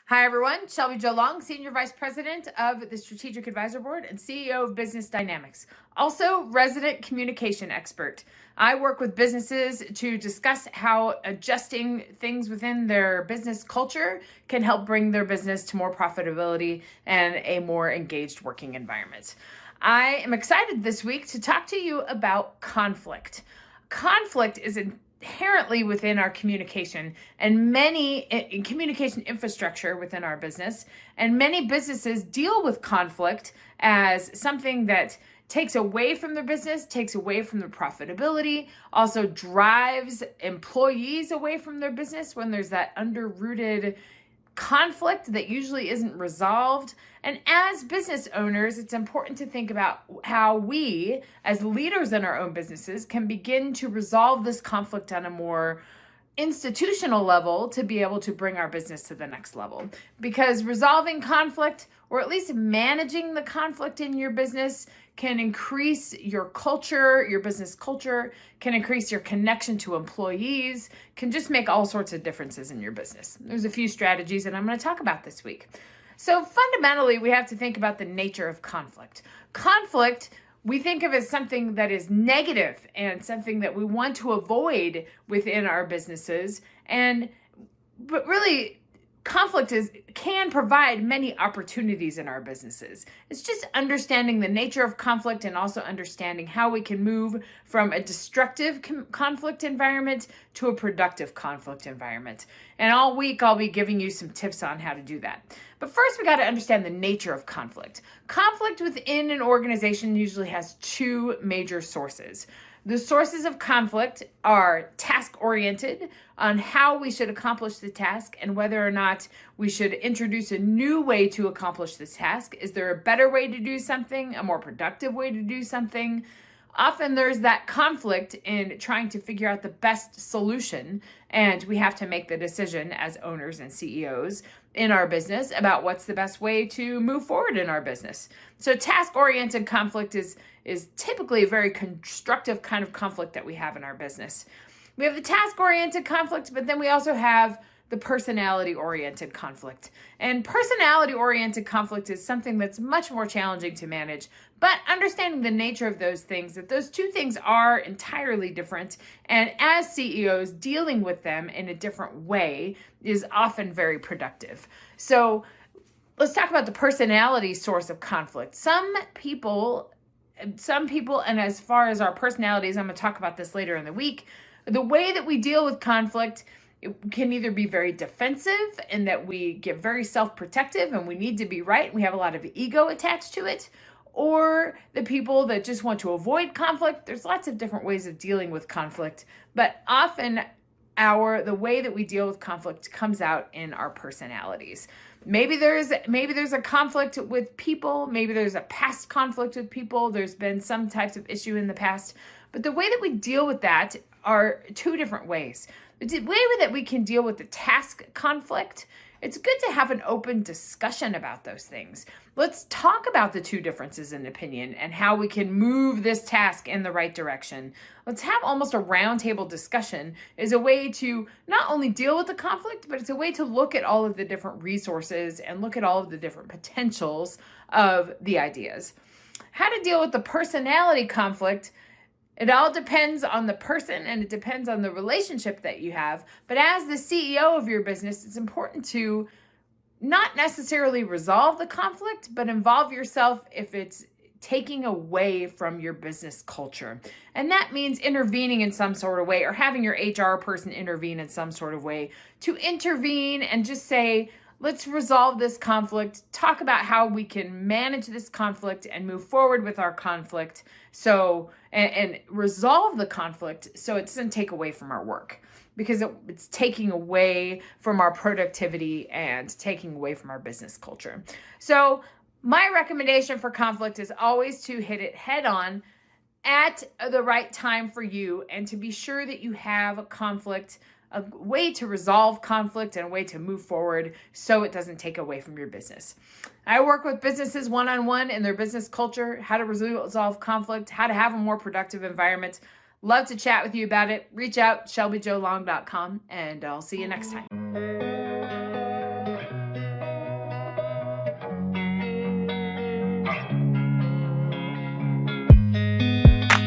Hi, everyone. Shelby Long, Senior Vice President of the Strategic Advisor Board and CEO of Business Dynamics. Also, resident communication expert. I work with businesses to discuss how adjusting things within their business culture can help bring their business to more profitability and a more engaged working environment. I am excited this week to talk to you about conflict. Conflict is inherently within our communication and many communication infrastructure within our business, and many businesses deal with conflict as something that takes away from their business, takes away from their profitability, also drives employees away from their business when there's that under-rooted conflict that usually isn't resolved. And as business owners, it's important to think about how we, as leaders in our own businesses, can begin to resolve this conflict on a more institutional level to be able to bring our business to the next level. Because resolving conflict, or at least managing the conflict in your business, can increase your culture, your business culture, can increase your connection to employees, can just make all sorts of differences in your business. There's a few strategies that I'm going to talk about this week. So fundamentally, we have to think about the nature of conflict. Conflict, we think of as something that is negative and something that we want to avoid within our businesses. But really, conflict can provide many opportunities in our businesses. It's just understanding the nature of conflict and also understanding how we can move from a destructive conflict environment to a productive conflict environment. And all week, I'll be giving you some tips on how to do that. But first, we got to understand the nature of conflict. Conflict within an organization usually has two major sources. The sources of conflict are task-oriented, on how we should accomplish the task and whether or not we should introduce a new way to accomplish this task. Is there a better way to do something, a more productive way to do something? Often there's that conflict in trying to figure out the best solution, and we have to make the decision as owners and CEOs in our business about what's the best way to move forward in our business. So task-oriented conflict is typically a very constructive kind of conflict that we have in our business. We have the task-oriented conflict, but then we also have the personality-oriented conflict. And personality-oriented conflict is something that's much more challenging to manage, but understanding the nature of those things, that those two things are entirely different, and as CEOs, dealing with them in a different way is often very productive. So let's talk about the personality source of conflict. Some people, and as far as our personalities, I'm going to talk about this later in the week, the way that we deal with conflict, it can either be very defensive in that we get very self-protective and we need to be right. We have a lot of ego attached to it. Or the people that just want to avoid conflict. There's lots of different ways of dealing with conflict, but often the way that we deal with conflict comes out in our personalities. Maybe there's a conflict with people. Maybe there's a past conflict with people. There's been some types of issue in the past. But the way that we deal with that are two different ways. The way that we can deal with the task conflict, it's good to have an open discussion about those things. Let's talk about the two differences in opinion and how we can move this task in the right direction. Let's have almost a roundtable discussion as a way to not only deal with the conflict, but it's a way to look at all of the different resources and look at all of the different potentials of the ideas. How to deal with the personality conflict, it all depends on the person and it depends on the relationship that you have. But as the CEO of your business, it's important to not necessarily resolve the conflict, but involve yourself if it's taking away from your business culture. And that means intervening in some sort of way or having your HR person intervene in some sort of way to intervene and just say, let's resolve this conflict, talk about how we can manage this conflict and move forward with our conflict and resolve the conflict so it doesn't take away from our work, because it's taking away from our productivity and taking away from our business culture. So my recommendation for conflict is always to hit it head on at the right time for you and to be sure that you have a conflict, a way to resolve conflict and a way to move forward so it doesn't take away from your business. I work with businesses one-on-one in their business culture, how to resolve conflict, how to have a more productive environment. Love to chat with you about it. Reach out, shelbyjolong.com, and I'll see you next time.